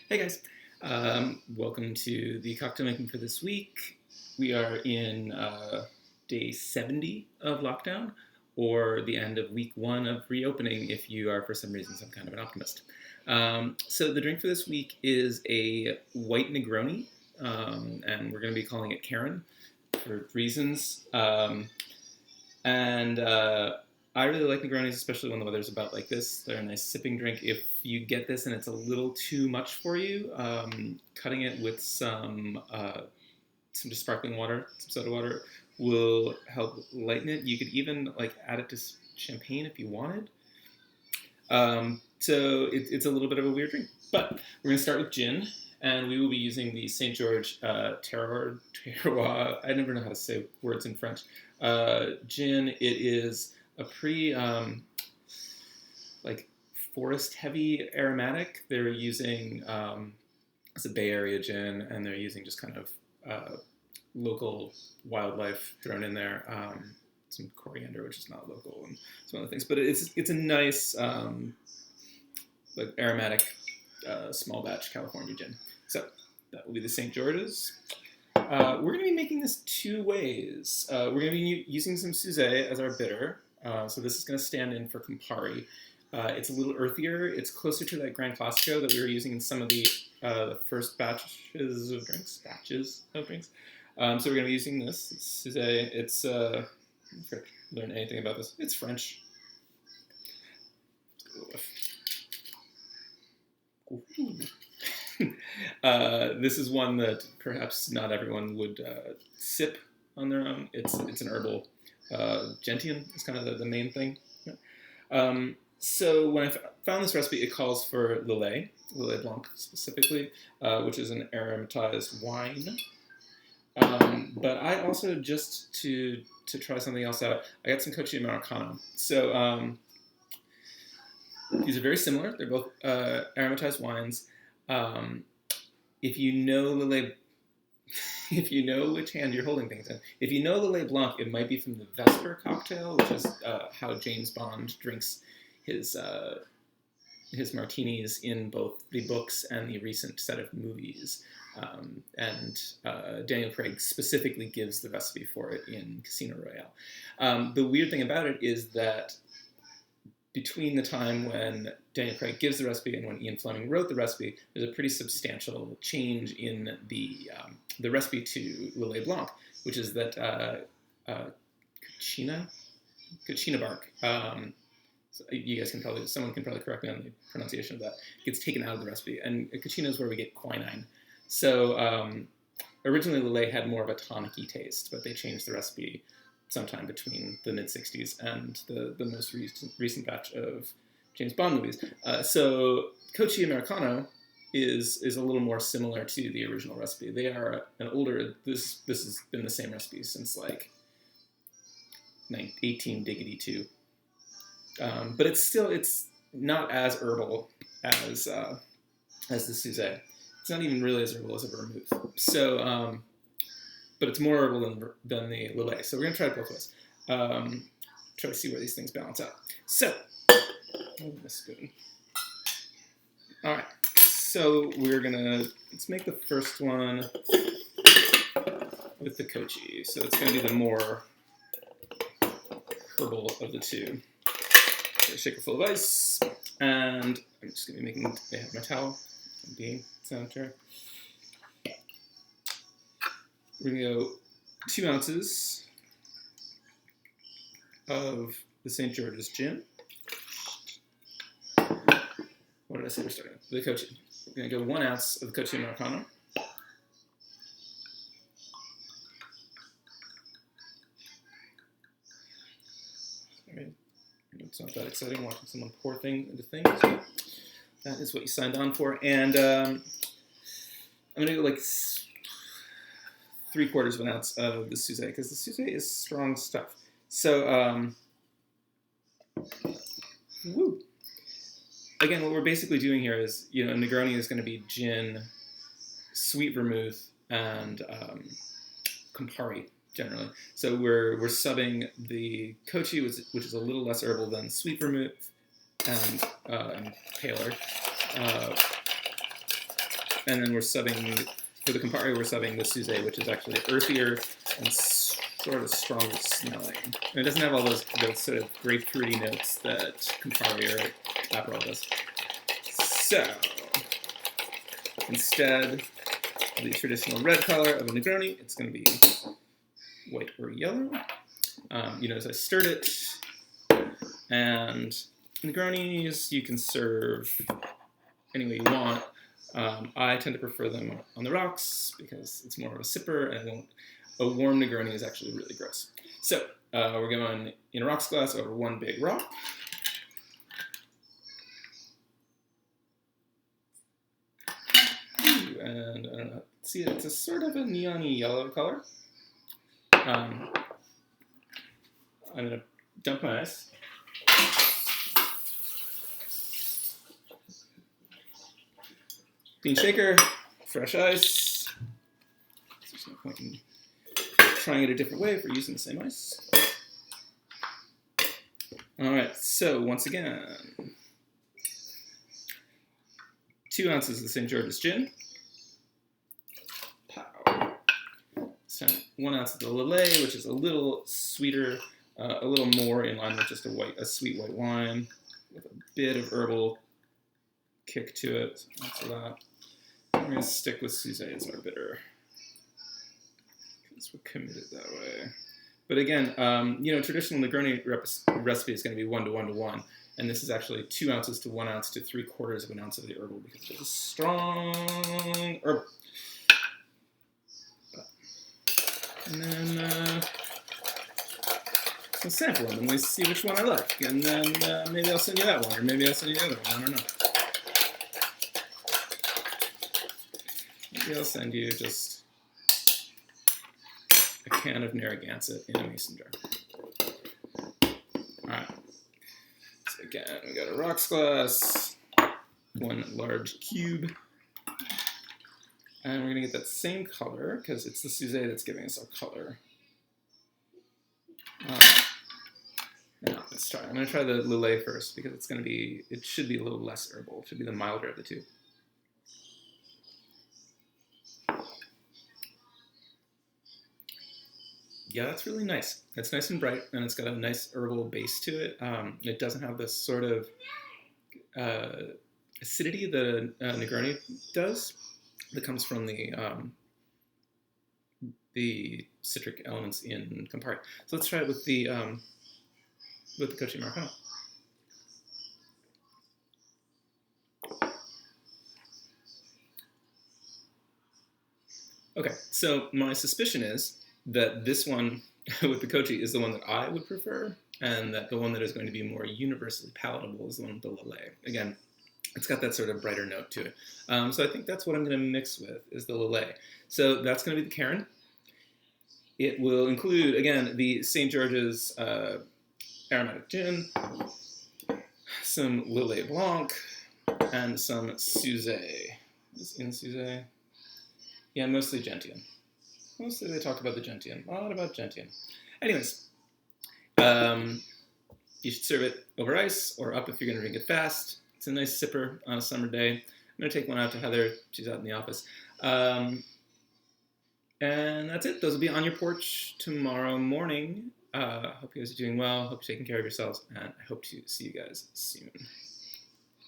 Hey guys, welcome to the cocktail making for this week. We are in day 70 of lockdown, or the end of week one of reopening if you are for some reason some kind of an optimist. So the drink for this week is a white Negroni, and we're going to be calling it Karen for reasons. And I really like Negronis, especially when the weather's about like this. They're a nice sipping drink. If you get this and it's a little too much for you, cutting it with some just sparkling water, some soda water, will help lighten it. You could even like add it to champagne if you wanted. So it's a little bit of a weird drink, but we're gonna start with gin, and we will be using the St. George Terroir. I never know how to say words in French. Gin. It is a pretty like forest heavy aromatic. They're using it's a Bay Area gin, and they're using just kind of local wildlife thrown in there. Some coriander, which is not local, and some other things. But it's a nice like aromatic small batch California gin. So that will be the St. George's. We're going to be making this two ways. We're going to be using some Suzette as our bitter. So this is going to stand in for Campari. It's a little earthier. It's closer to that Gran Classico that we were using in some of the first batches of drinks. So we're going to be using this. It's Suzette. It's I forgot to learn anything about this. It's French. This is one that perhaps not everyone would sip on their own. It's an herbal. Gentian is kind of the main thing. So when I found this recipe, it calls for Lillet Blanc specifically, which is an aromatized wine. But I also, just to try something else out, I got some Cocchi Americano. So these are very similar. They're both aromatized wines. If you know Lillet, if you know which hand you're holding things in, if you know Lillet Blanc, it might be from the Vesper cocktail, which is how James Bond drinks his martinis in both the books and the recent set of movies. And Daniel Craig specifically gives the recipe for it in Casino Royale. The weird thing about it is that between the time when Daniel Craig gives the recipe and when Ian Fleming wrote the recipe, there's a pretty substantial change in the recipe to Lillet Blanc, which is that Kachina bark. So you guys someone can probably correct me on the pronunciation of that. Gets taken out of the recipe, and Kachina is where we get quinine. So originally Lillet had more of a tonic-y taste, but they changed the recipe sometime between the mid-'60s and the most recent batch of James Bond movies. So Cocchi Americano is a little more similar to the original recipe. They are an older, this has been the same recipe since like 18-2. But it's not as herbal as the Suzette. It's not even really as herbal as a vermouth. So but it's more herbal than the Lillet. So we're going to try it both ways. Try to see where these things balance out. So, this spoon. All right. So let's make the first one with the Cocchi. So it's going to be the more herbal of the two. A shaker full of ice. And I'm just going to be I have my towel. I'm being sanitary. We're going to go 2 ounces of the St. George's gin. What did I say we're starting with? The Cocchi. We're going to go 1 ounce of the Cocchi Americano. It's not that exciting watching someone pour things into things. That is what you signed on for. And I'm going to go like 3/4 of an ounce of the Suzette, because the Suzette is strong stuff. So, woo. Again, what we're basically doing here is, Negroni is going to be gin, sweet vermouth, and Campari generally. So we're subbing the Cocchi, which is a little less herbal than sweet vermouth and paler, And then we're subbing, for the Campari, we're subbing the Suze, which is actually earthier and sort of stronger smelling. And it doesn't have all those sort of grapefruity notes that Campari or Aperol does. So, instead of the traditional red color of a Negroni, it's going to be white or yellow. You notice I stirred it. And Negronis you can serve any way you want. I tend to prefer them on the rocks because it's more of a sipper, and a warm Negroni is actually really gross. So we're going in a rocks glass over one big rock. And I don't know, see, it's a sort of a neon-y yellow color. I'm going to dump my ice. Clean shaker, fresh ice. There's no point in trying it a different way if we're using the same ice. All right, so once again, 2 ounces of the St. George's gin. Pow. So 1 ounce of the Lillet, which is a little sweeter, a little more in line with just a sweet white wine with a bit of herbal kick to it. So lots of that. I'm going to stick with Suze as our bitter because we're committed that way. But again, traditional Negroni recipe is going to be 1 to 1 to 1. And this is actually 2 ounces to 1 ounce to 3/4 of an ounce of the herbal because it's a strong herbal. And then I'll sample them and we see which one I like. And then maybe I'll send you that one, or maybe I'll send you the other one. I don't know. Maybe I'll send you just a can of Narragansett in a mason jar. Alright. So again, we got a rocks glass, 1 large cube. And we're going to get that same color, because it's the Suze that's giving us our color. Now, let's try. I'm going to try the Lillet first, because it should be a little less herbal. It should be the milder of the two. Yeah, that's really nice. It's nice and bright, and it's got a nice herbal base to it. It doesn't have this sort of acidity that a Negroni does that comes from the citric elements in Campari. So let's try it with the Cocchi Americano. Okay, so my suspicion is that this one with the Cocchi is the one that I would prefer, and that the one that is going to be more universally palatable is the one with the Lillet. Again, it's got that sort of brighter note to it. So I think that's what I'm going to mix with, is the Lillet. So that's going to be the Karen. It will include, again, the St. George's aromatic gin, some Lillet Blanc, and some Suze. Is in Suze? Yeah, mostly Gentian. Mostly they talk about the Gentian. A lot about Gentian. Anyways, you should serve it over ice or up if you're going to drink it fast. It's a nice sipper on a summer day. I'm going to take one out to Heather. She's out in the office. And that's it. Those will be on your porch tomorrow morning. Hope you guys are doing well. Hope you're taking care of yourselves. And I hope to see you guys soon.